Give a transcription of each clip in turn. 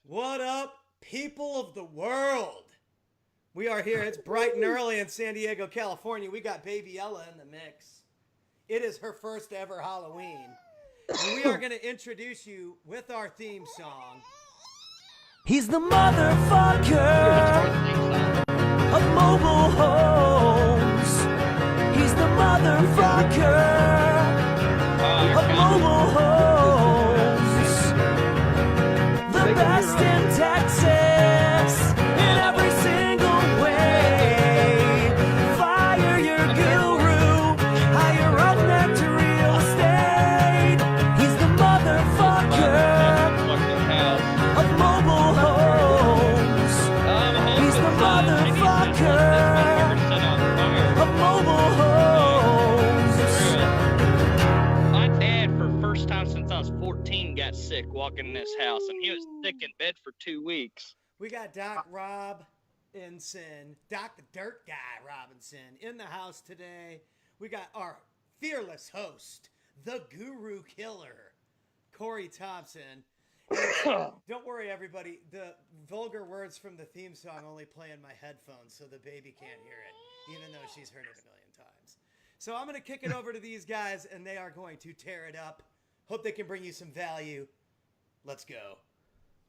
What up, people of the world? We are here. It's bright and early in San Diego, California. We got baby Ella in the mix. It is her first ever Halloween. And we are going to introduce you with our theme song. He's the motherfucker of mobile homes. He's the motherfucker of mobile homes. The best in Texas in every single way. Fire your guru, hire Roughneck to real estate. He's the motherfucker of mobile homes. He's the motherfucker of mobile homes. My dad, for the first time since I was 14, got sick walking in this house, and he was sick in bed for 2 weeks. We got Doc Robinson, Doc the Dirt Guy Robinson, in the house today. We got our fearless host, the Guru Killer, Corey Thompson. Don't worry, everybody. The vulgar words from the theme song only play in my headphones, so the baby can't hear it, even though she's heard it a million times. So I'm going to kick it over to these guys, and they are going to tear it up. Hope they can bring you some value. Let's go.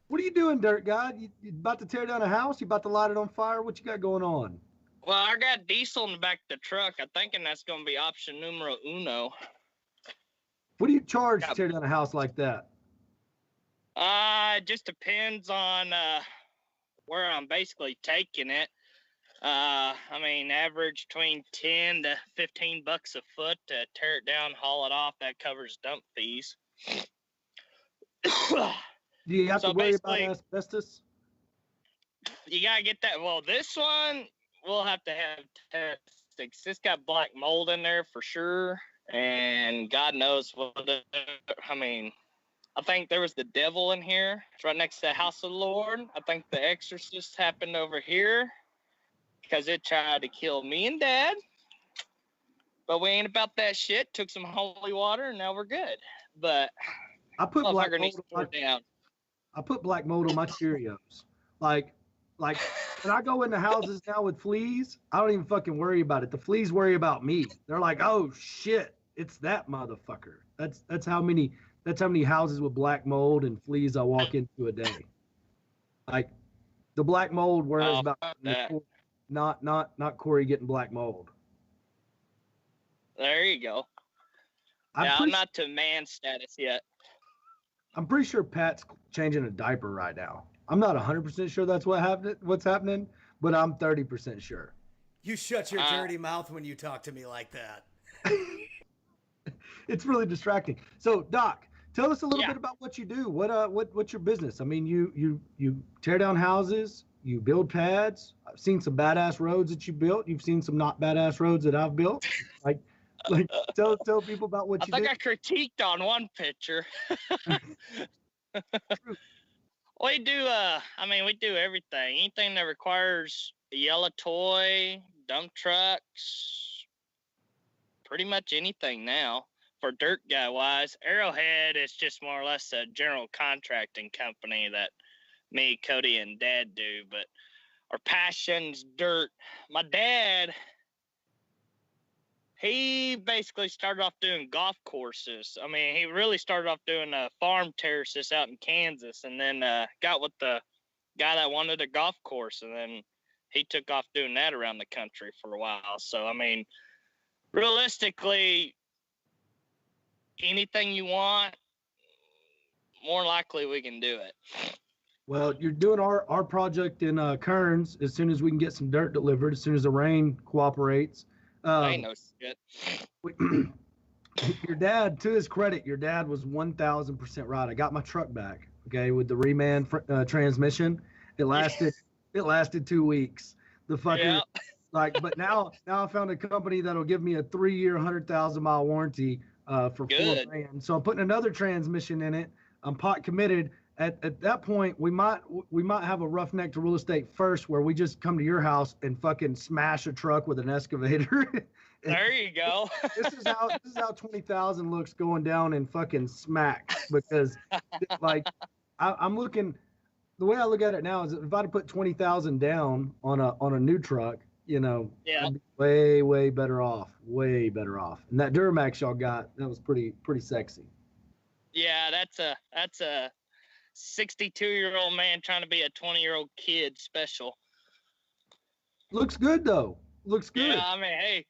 What are you doing, Dirt Guy? You about to tear down a house? You about to light it on fire? What you got going on? Well, I got diesel in the back of the truck. I'm thinking that's going to be option numero uno. What do you charge to tear down a house like that? It just depends on where I'm basically taking it. I mean, average between 10 to 15 bucks a foot to tear it down, haul it off. That covers dump fees. Do you have So to worry about basically- asbestos? You gotta get that. Well, this one we'll have to have testing. It's got black mold in there for sure, and God knows what. I mean, I think there was the devil in here. It's right next to the house of the Lord. I think the exorcist happened over here because it tried to kill me and Dad. But we ain't about that shit. Took some holy water, and now we're good. But I put black motherfucker needs mold to on tore down. I put black mold on my Cheerios. Like when I go into houses now with fleas, I don't even fucking worry about it. The fleas worry about me. They're like, oh shit, it's that motherfucker. That's how many houses with black mold and fleas I walk into a day. Like the black mold worries Oh, about fuck that. not Corey getting black mold. There you go. I'm I'm pretty, not to man status yet. I'm pretty sure Pat's changing a diaper right now. I'm not 100% sure that's what's happening, but I'm 30% sure. You shut your dirty mouth when you talk to me like that. It's really distracting. So, Doc, tell us a little Yeah. bit about what you do. What's your business? I mean, you tear down houses, you build pads. I've seen some badass roads that you built. You've seen some not badass roads that I've built. Like tell people about what I you think do. I critiqued on one picture. We do we do everything. Anything that requires a yellow toy, dump trucks, pretty much anything now. For dirt guy wise, Arrowhead is just more or less a general contracting company that me, Cody, and Dad do, but our passion's dirt. My dad, he basically started off doing golf courses. I mean, he really started off doing farm terraces out in Kansas, and then got with the guy that wanted a golf course, and then he took off doing that around the country for a while. So, I mean, realistically, anything you want, more likely we can do it. Well, you're doing our project in Kearns as soon as we can get some dirt delivered, as soon as the rain cooperates. I ain't no shit. Your dad, to his credit, your dad was 1,000% right. I got my truck back, okay, with the reman transmission. It lasted 2 weeks. The fucker, Yeah. but now I found a company that'll give me a 3-year, 100,000-mile warranty for Good. $4,000. So I'm putting another transmission in it. I'm pot committed. At that point, we might have a Roughneck to real estate first, where we just come to your house and fucking smash a truck with an excavator. There you go. This is how 20,000 looks going down in fucking smack, because like I'm looking the way I look at it now is if I'd put 20,000 down on a new truck, you know, Yeah. I'd be way better off, way better off. And that Duramax y'all got, that was pretty sexy. Yeah, that's a 62-year-old man trying to be a 20-year-old kid special. Looks good though. Looks good. Yeah, I mean, hey,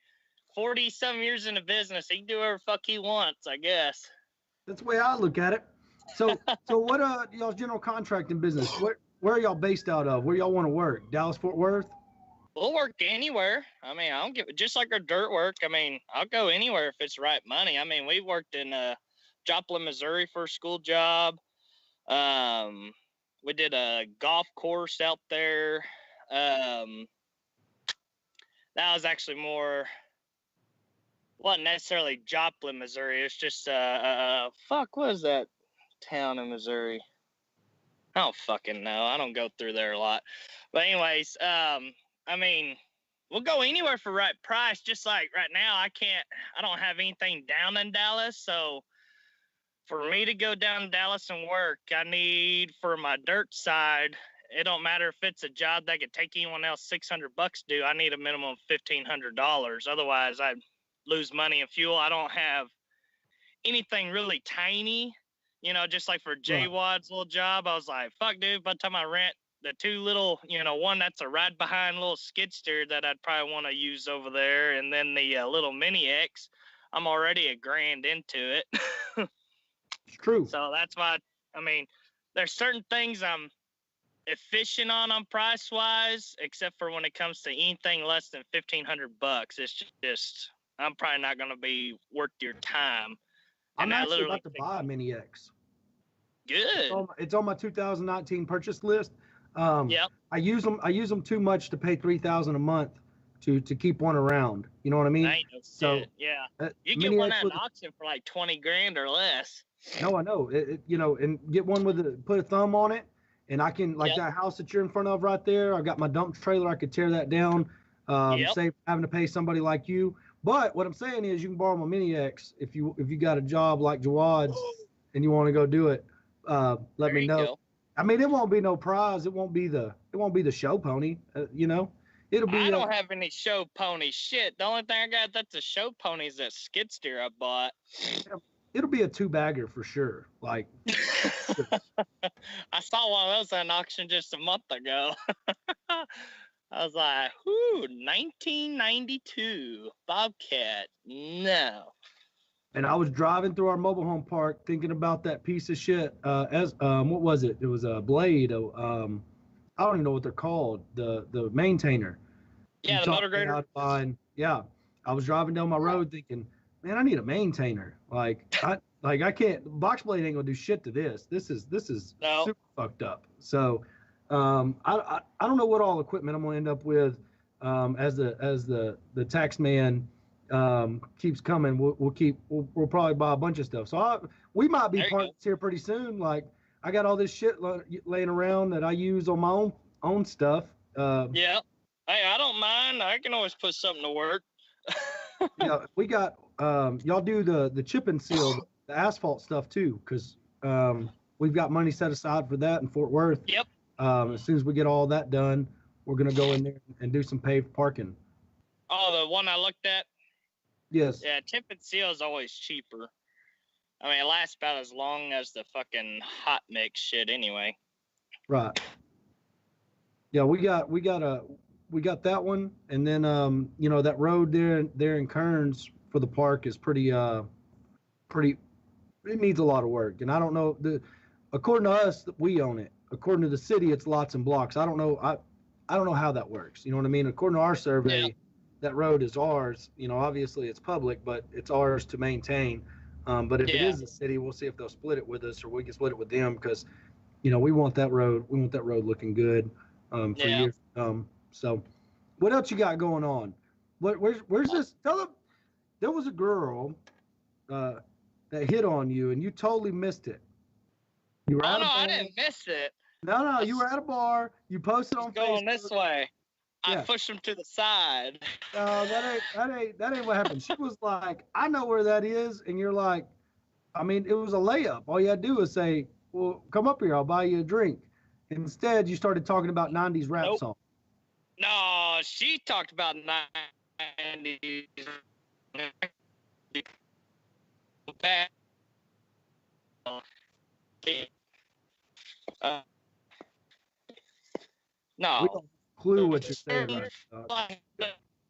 40-some years in the business, he can do whatever the fuck he wants, I guess. That's the way I look at it. So what y'all's general contracting business? Where are y'all based out of? Where y'all want to work? Dallas, Fort Worth? We'll work anywhere. I mean, I don't give just like our dirt work. I mean, I'll go anywhere if it's the right money. I mean, we worked in Joplin, Missouri for a school job. We did a golf course out there. That was actually wasn't necessarily Joplin, Missouri. It's just what is that town in Missouri? I don't fucking know. I don't go through there a lot. But anyways, I mean, we'll go anywhere for right price. Just like right now, I don't have anything down in Dallas. So for me to go down to Dallas and work, I need, for my dirt side, it don't matter if it's a job that could take anyone else $600 to do. I need a minimum of $1,500. Otherwise, I'd lose money in fuel. I don't have anything really tiny, you know, just like for J Wad's little job. I was like, fuck, dude, by the time I rent the two little, you know, one that's a ride behind little skid steer that I'd probably want to use over there, and then the little Mini X, I'm already $1,000 into it. It's true. So that's why, I mean, there's certain things I'm efficient on price wise, except for when it comes to anything less than $1,500. It's just, I'm probably not going to be worth your time. I'm actually about to buy a Mini X. Good. It's on my 2019 purchase list. Yep. I use them too much to pay $3,000 a month to keep one around. You know what I mean? So yeah, you get one at an auction for like $20,000 or less. No, I know. You know, and get one put a thumb on it, and I can that house that you're in front of right there. I've got my dump trailer. I could tear that down. Save having to pay somebody like you. But what I'm saying is, you can borrow my Mini X if you got a job like Jawad's and you want to go do it. Let me know. Go. I mean, it won't be no prize. It won't be the show pony. You know, it'll be. I don't have any show pony shit. The only thing I got that's a show pony is that skid steer I bought. It'll be a 2-bagger for sure. Like, I saw one of those at an auction just a month ago. I was like, "Ooh, 1992 Bobcat." No. And I was driving through our mobile home park thinking about that piece of shit. What was it? It was a Blade. I don't even know what they're called. The maintainer. Yeah, the motor grader. Yeah, I was driving down my road thinking, man, I need a maintainer. I can't. Box Blade ain't gonna do shit to this. This is super fucked up. So, I don't know what all equipment I'm gonna end up with. As the tax man keeps coming, we'll probably buy a bunch of stuff. So we might be parts here pretty soon. Like, I got all this shit laying around that I use on my own stuff. Yeah. Hey, I don't mind. I can always put something to work. Yeah, we got y'all do the chip and seal, the asphalt stuff too, because we've got money set aside for that in Fort Worth. Yep. As soon as we get all that done, we're gonna go in there and do some paved parking. Oh, the one I looked at? Yes. Yeah, chip and seal is always cheaper. I mean, it lasts about as long as the fucking hot mix shit anyway. Right. Yeah, we got that one, and then you know, that road there in Kearns for the park is pretty it needs a lot of work. And I don't know, according to us, we own it. According to the city, it's lots and blocks. I don't know how that works. You know what I mean? According to our survey, that road is ours. You know, obviously it's public, but it's ours to maintain. But if it is the city, we'll see if they'll split it with us or we can split it with them, because, you know, we want that road looking good for years. So what else you got going on? Where's this? Tell them there was a girl that hit on you and you totally missed it. You were I didn't miss it. No, you were at a bar. You posted on Facebook. Going this way. I pushed him to the side. No, that ain't what happened. She was like, I know where that is, and you're like, I mean, it was a layup. All you had to do was say, well, come up here, I'll buy you a drink. Instead, you started talking about 90s rap Nope. songs. No, she talked about 90s. Uh, We no. don't clue what you're saying right now.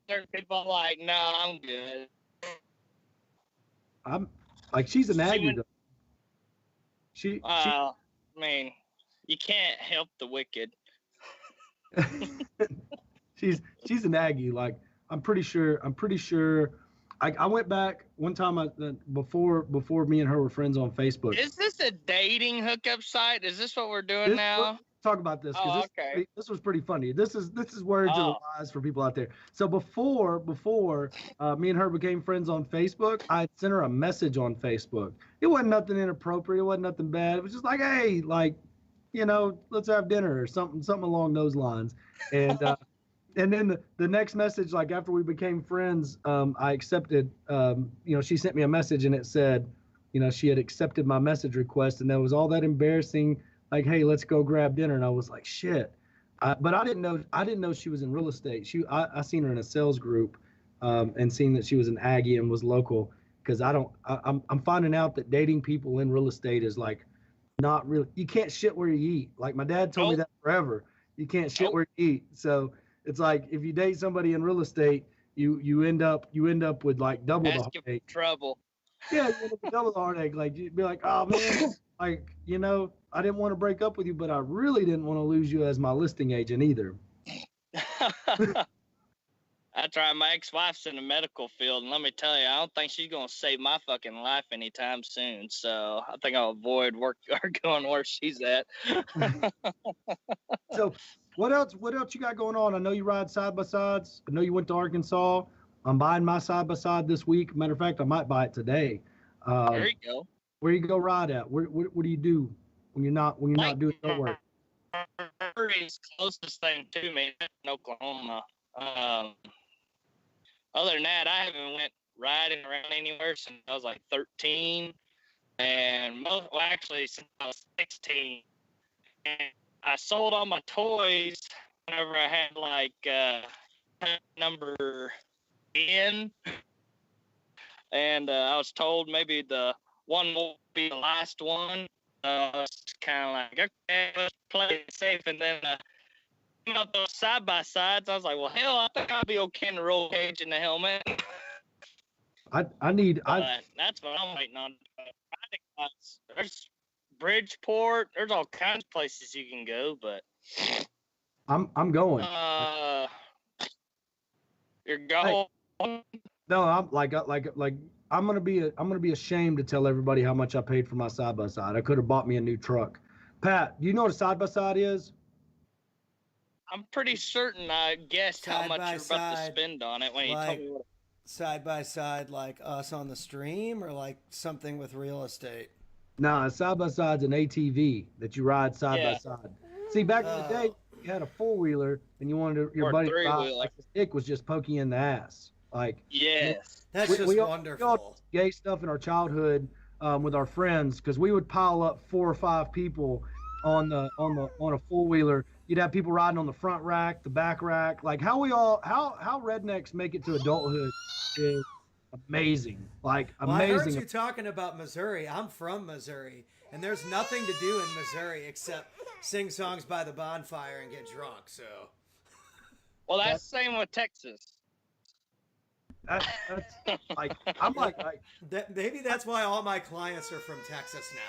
Certain people like, no, I'm good. I'm like, she's an Aggie, though. She I mean, you can't help the wicked. she's an Aggie. Like, I'm pretty sure. I went back one time before me and her were friends on Facebook. Is this a dating hookup site? Is this what we're doing now? Talk about this because this was pretty funny. This is words of the wise for people out there. So before me and her became friends on Facebook, I had sent her a message on Facebook. It wasn't nothing inappropriate. It wasn't nothing bad. It was just like, hey, like, you know, let's have dinner or something along those lines. And and then the next message, like after we became friends, I accepted. She sent me a message and it said, she had accepted my message request, and there was all that embarrassing. Like, hey, let's go grab dinner. And I was like, shit. But I didn't know she was in real estate. I seen her in a sales group, and seen that she was an Aggie and was local. Because I'm finding out that dating people in real estate is like not really. You can't shit where you eat. Like my dad told me that forever. You can't shit where you eat. So it's like if you date somebody in real estate, you end up with like double the heartache. Trouble. Yeah, you end up with double the heartache. Like you'd be like, oh man, like I didn't want to break up with you, but I really didn't want to lose you as my listing agent either. That's right. My ex-wife's in the medical field, and let me tell you, I don't think she's gonna save my fucking life anytime soon. So I think I'll avoid work or going where she's at. So what else you got going on? I know you ride side by sides. I know you went to Arkansas. I'm buying my side by side this week. Matter of fact, I might buy it today. There you go. Where you go ride at? What do you do when you're not doing your work? Missouri's closest thing to me in Oklahoma. Other than that, I haven't went riding around anywhere since I was like 13, and actually since I was 16. And I sold all my toys whenever I had like number 10, and I was told maybe the one will be the last one. I was kind of like, okay, let's play it safe. And then out those side by sides, I was like, well, hell, I think I'll be okay in the roll cage and the helmet. That's what I'm waiting on. There's Bridgeport. There's all kinds of places you can go, but I'm going. You're going. Hey, no, I'm like I'm gonna be ashamed to tell everybody how much I paid for my side by side. I could have bought me a new truck. Pat, do you know what a side by side is? I'm pretty certain I guessed how much you're about to spend on it when you told me what. Side by side, like us on the stream, or like something with real estate? Nah, side by side's an ATV that you ride side by side. See, back in the day, you had a 4-wheeler and you wanted your buddy to ride, like his dick was just poking you in the ass. Like, yes, that's just wonderful. We all gay stuff in our childhood with our friends, because we would pile up 4 or 5 people on a 4-wheeler. You'd have people riding on the front rack, the back rack. Like how rednecks make it to adulthood is amazing. Like amazing. I heard you talking about Missouri. I'm from Missouri, and there's nothing to do in Missouri except sing songs by the bonfire and get drunk. So, well, that's the same with Texas. That's like I'm like that, maybe that's why all my clients are from Texas now.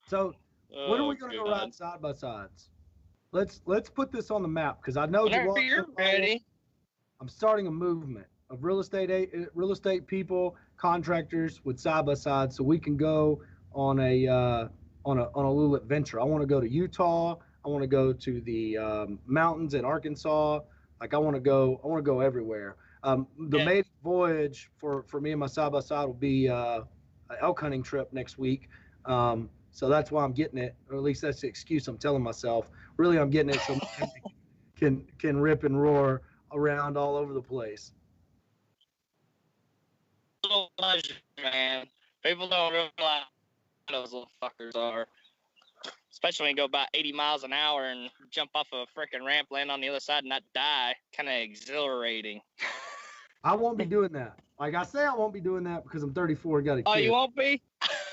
So, when are we going to go ride side by sides? Let's put this on the map, because I know you're ready. I'm starting a movement of real estate people, contractors with side by sides, so we can go on a little adventure. I want to go to Utah. I want to go to the mountains in Arkansas. Like I want to go everywhere. The maiden voyage for me and my side by side will be an elk hunting trip next week. So that's why I'm getting it, or at least that's the excuse I'm telling myself. Really, I'm getting it so can rip and roar around all over the place. Pleasure, man. People don't realize how those little fuckers are. Especially when you go about 80 miles an hour and jump off of a freaking ramp, land on the other side, and not die. Kind of exhilarating. I won't be doing that. Like I say, I won't be doing that because I'm 34 and got a kid. Oh, you won't be?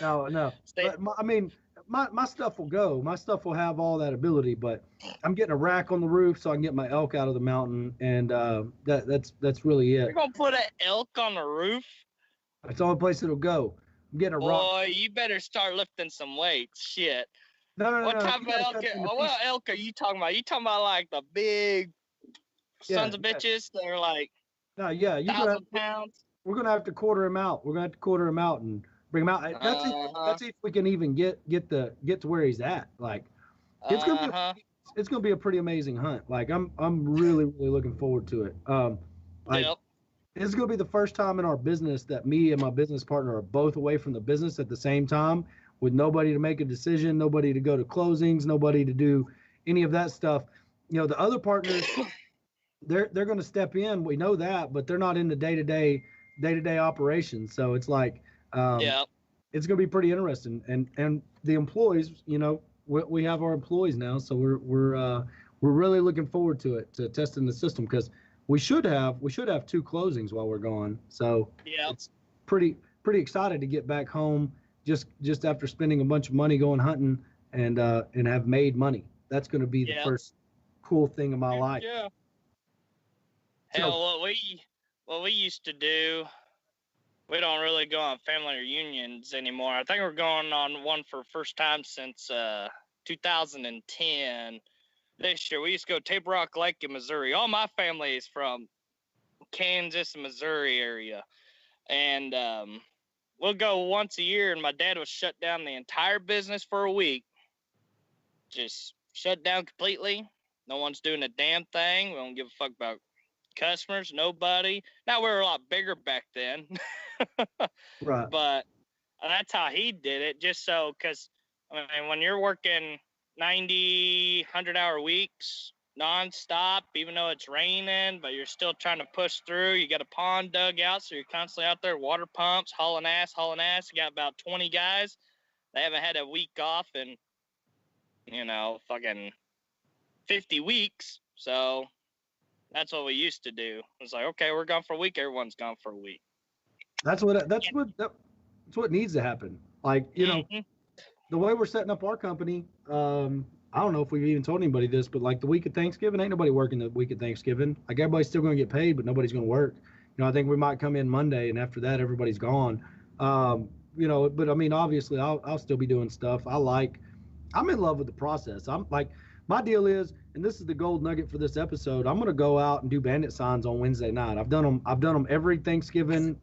No. But my stuff will go. My stuff will have all that ability. But I'm getting a rack on the roof so I can get my elk out of the mountain, and that's really it. You're gonna put an elk on the roof? That's the only place it'll go. I'm getting a rock. Boy, you better start lifting some weights. Shit. No. What type of elk? What elk are you talking about? You talking about like the big sons of bitches that are like no, yeah, 1,000 pounds? We're gonna have to quarter him out. We're gonna have to quarter him out and bring him out. That's if we can even get to where he's at. Like it's gonna be a pretty amazing hunt. Like I'm really looking forward to it. This is gonna be the first time in our business that me and my business partner are both away from the business at the same time, with nobody to make a decision, nobody to go to closings, nobody to do any of that stuff. You know, the other partners, they're going to step in. We know that, but they're not in the day-to-day operations. So it's like, it's going to be pretty interesting. And the employees, you know, we have our employees now, so we're really looking forward to it, to testing the system, because we should have 2 closings while we're gone. So it's pretty excited to get back home. Just after spending a bunch of money going hunting and have made money. That's going to be the first cool thing in my life. Yeah. Hell, what we used to do, we don't really go on family reunions anymore. I think we're going on one for first time since 2010. This year, we used to go to Table Rock Lake in Missouri. All my family is from Kansas and Missouri area. And we'll go once a year, and my dad will shut down the entire business for a week. Just shut down completely. No one's doing a damn thing. We don't give a fuck about customers, nobody. Now, we were a lot bigger back then. Right. But that's how he did it, just so, because, I mean, when you're working 90, 100-hour weeks nonstop, even though it's raining, but you're still trying to push through. You got a pond dug out, so you're constantly out there, water pumps, hauling ass. You got about 20 guys. They haven't had a week off in, fucking 50 weeks. So that's what we used to do. It's like, okay, we're gone for a week. Everyone's gone for a week. That's what needs to happen. Like, you know, the way we're setting up our company, I don't know if we've even told anybody this, but like the week of Thanksgiving, ain't nobody working the week of Thanksgiving. Like everybody's still going to get paid, but nobody's going to work. You know, I think we might come in Monday, and after that, everybody's gone. You know, but I mean, obviously, I'll still be doing stuff. I'm in love with the process. I'm like, my deal is, and this is the gold nugget for this episode, I'm going to go out and do bandit signs on Wednesday night. I've done them every Thanksgiving,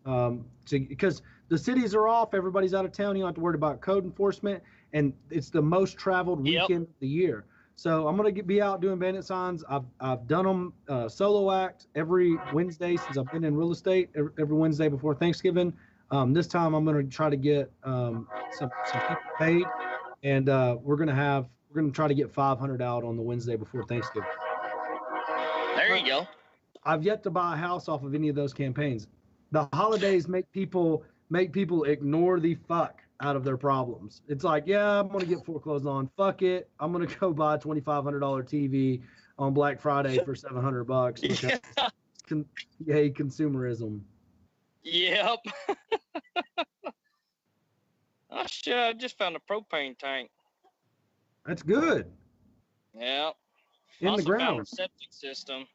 because the cities are off, everybody's out of town. You don't have to worry about code enforcement. And it's the most traveled weekend of the year. So I'm going to be out doing bandit signs. I've done them solo act every Wednesday since I've been in real estate, every Wednesday before Thanksgiving. This time I'm going to try to get some people paid, and we're going to try to get 500 out on the Wednesday before Thanksgiving. There you go. I've yet to buy a house off of any of those campaigns. The holidays make people ignore the fuck out of their problems. It's like, yeah, I'm going to get foreclosed on. Fuck it. I'm going to go buy a $2,500 TV on Black Friday for $700 because consumerism. Yep. Oh, shit. I just found a propane tank. That's good. Yeah. In the ground. Found a septic system.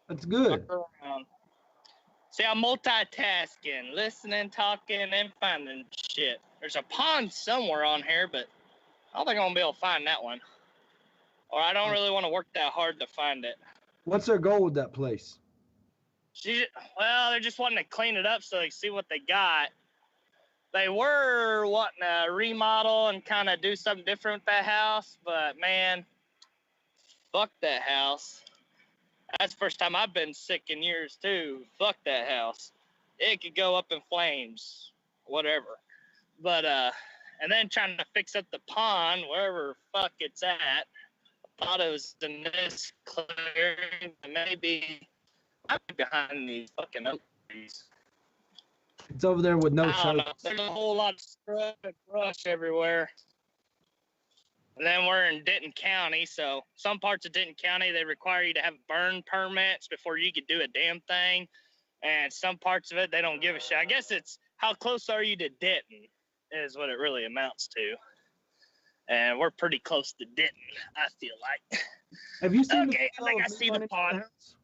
That's good. See, I'm multitasking, listening, talking, and finding shit. There's a pond somewhere on here, but I don't think I'm going to be able to find that one. Or I don't really want to work that hard to find it. What's their goal with that place? They're just wanting to clean it up so they can see what they got. They were wanting to remodel and kind of do something different with that house, but, man, fuck that house. That's the first time I've been sick in years, too. Fuck that house. It could go up in flames, whatever. But, and then trying to fix up the pond, wherever fuck it's at. I thought it was in this clearing, maybe I'm behind these fucking oak trees. It's over there with no I don't know. service. There's a whole lot of scrub and brush everywhere. And then we're in Denton County, so some parts of Denton County, they require you to have burn permits before you can do a damn thing. And some parts of it, they don't give a shit. I guess it's how close are you to Denton is what it really amounts to. And we're pretty close to Denton, I feel like. Have you seen Okay, the I think video I of me see the burning down pond. house?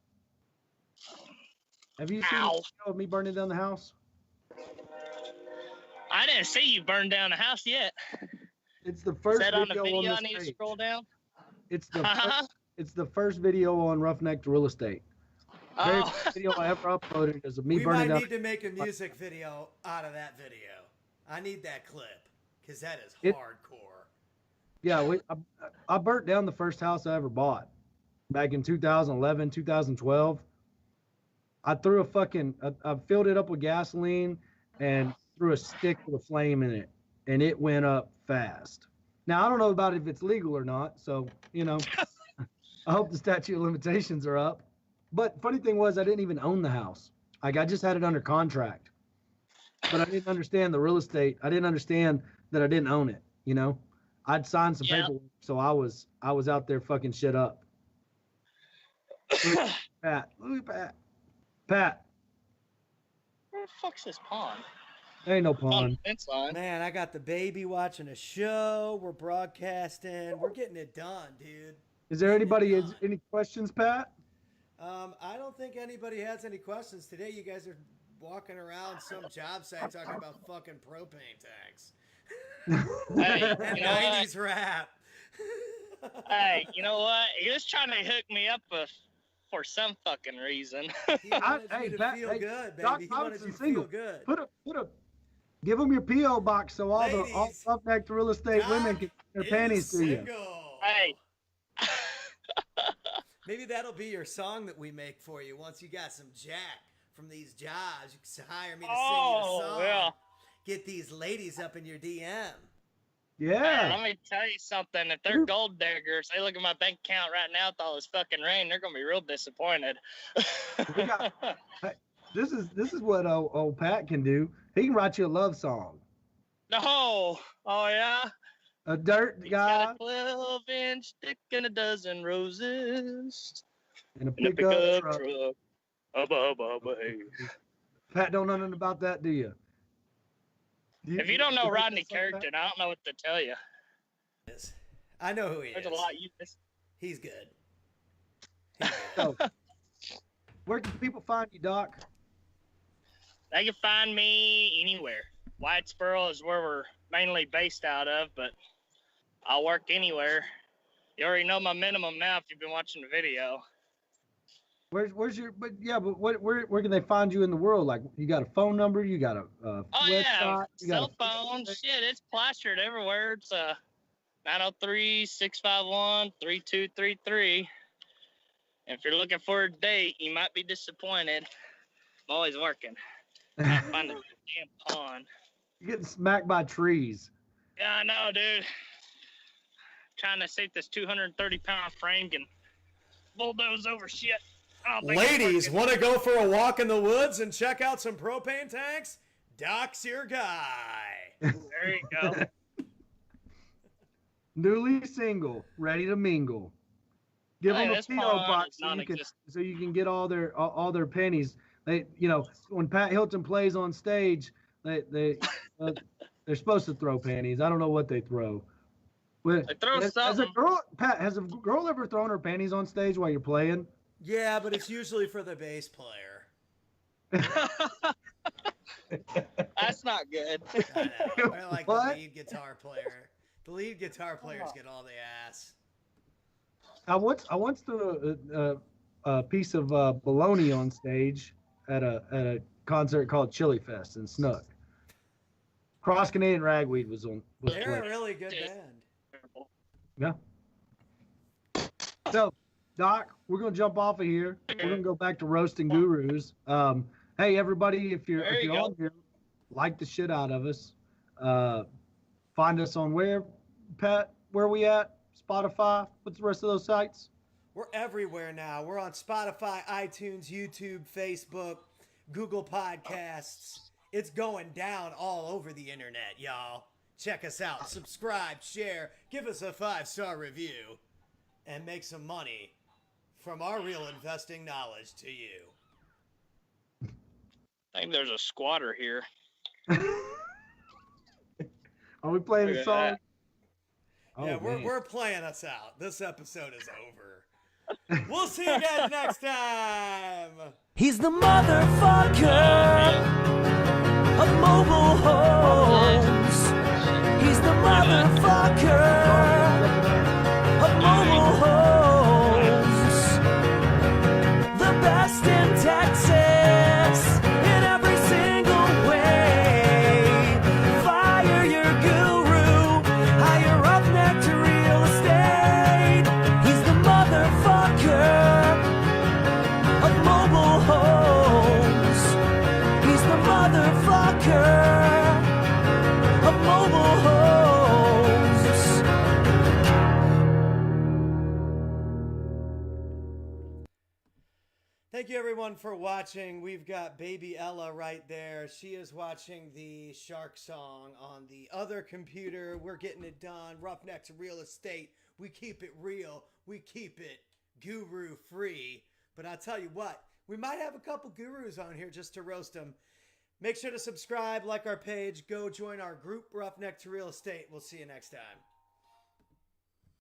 Have you seen the Ow. video of me burning down the house? I didn't see you burn down the house yet. It's the Is first that on the video video? on I the need to stage. scroll down. It's the first video on Roughneck Real Estate. Very Oh. first video I ever uploaded is of me We burning might down. need to make a music video out of that video. I need that clip because that is It- hardcore. Yeah, I burnt down the first house I ever bought back in 2011, 2012. I threw I filled it up with gasoline and threw a stick with a flame in it, and it went up fast. Now, I don't know about if it's legal or not, so, I hope the statute of limitations are up. But funny thing was, I didn't even own the house. Like, I just had it under contract. But I didn't understand the real estate. I didn't understand that I didn't own it, I'd signed some paperwork, so I was out there fucking shit up. Pat. Pat. Where the fuck's this pond? There ain't no On the pond. fence line. Man, I got the baby watching a show. We're broadcasting. We're getting it done, dude. Is there any questions, Pat? I don't think anybody has any questions today. You guys are walking around some job site talking about fucking propane tanks Hey, and you know what? 90s rap. Hey, you know what? He was trying to hook me up for some fucking reason. He wanted you to Pat, feel good, Doc baby. He wanted Thompson you to single. feel good. Give them your P.O. box so all Ladies, Roughneck Real Estate Doc women can get their is panties to you. single. Hey. Maybe that'll be your song that we make for you once you got some jack from these jobs. You can hire me to sing you a song. Yeah. Get these ladies up in your DM. Hey, Yeah. let me tell you something. If they're gold diggers, they look at my bank account right now with all this fucking rain, they're gonna be real disappointed. We got- This is what old Pat can do. He can write you a love song. No. Oh yeah. A dirt We guy got a 12-inch dick and a dozen roses and a in a pickup truck. truck. Hubba, hubba, hubba, hey. Pat don't know nothing about that, do you? If you don't know Rodney like that? Carrington, I don't know what to tell you. I know who he There's is. a lot you miss. He's good. So, where can people find you, Doc? They can find me anywhere. Whitesboro is where we're mainly based out of, but I'll work anywhere. You already know my minimum now if you've been watching the video. Where's your? But where can they find you in the world? Like, you got a phone number? You got a Oh website? yeah, You got cell phone, shit, it's plastered everywhere. It's 903-651-3233. If you're looking for a date, you might be disappointed. I'm always working. Can't find a damn pond. You're getting smacked by trees. Yeah, I know, dude. Trying to see if this 230-pound frame can bulldoze over shit. I don't think it's Ladies, working. want to go for a walk in the woods and check out some propane tanks? Doc's your guy. There you go. Newly single, ready to mingle. Give Hey, them a this PO pond box is so you non-existent. can get all their pennies. They, when Pat Hilton plays on stage, they're supposed to throw panties. I don't know what they throw. But They throw has a something. girl, Pat, has a girl ever thrown her panties on stage while you're playing? Yeah, but it's usually for the bass player. That's not good. I know. I like What? the lead guitar player. The lead guitar players get all the ass. I once threw a piece of bologna on stage at a concert called Chili Fest in Snook. Cross Canadian Ragweed was They're playing. a really good band. Yeah. So, Doc, we're gonna jump off of here. We're gonna go back to roasting gurus. Hey, everybody, if you're There you on here, like the shit out of us. Find us on where, Pat? Where we at? Spotify. What's the rest of those sites? We're everywhere now. We're on Spotify, iTunes, YouTube, Facebook, Google Podcasts, It's going down all over the internet, y'all. Check us out. Subscribe, share, give us a 5-star review, and make some money from our real investing knowledge to you. I think there's a squatter here. Are we playing Look the at song? that. Yeah, Oh, man. we're playing us out. This episode is over. We'll see you guys next time. He's the motherfucker of mobile homes. He's the motherfucker of mobile homes. The best in Texas in every single way. Fire your guru, hire Roughneck to real estate. He's the motherfucker of mobile homes. He's the motherfucker of mobile homes. Thank you everyone for watching. We've got baby Ella right there. She is watching the Shark Song on the other computer. We're getting it done. Roughneck's Real Estate. We keep it real. We keep it guru free. But I'll tell you what, we might have a couple gurus on here just to roast them. Make sure to subscribe, like our page, go join our group, Roughneck to Real Estate. We'll see you next time.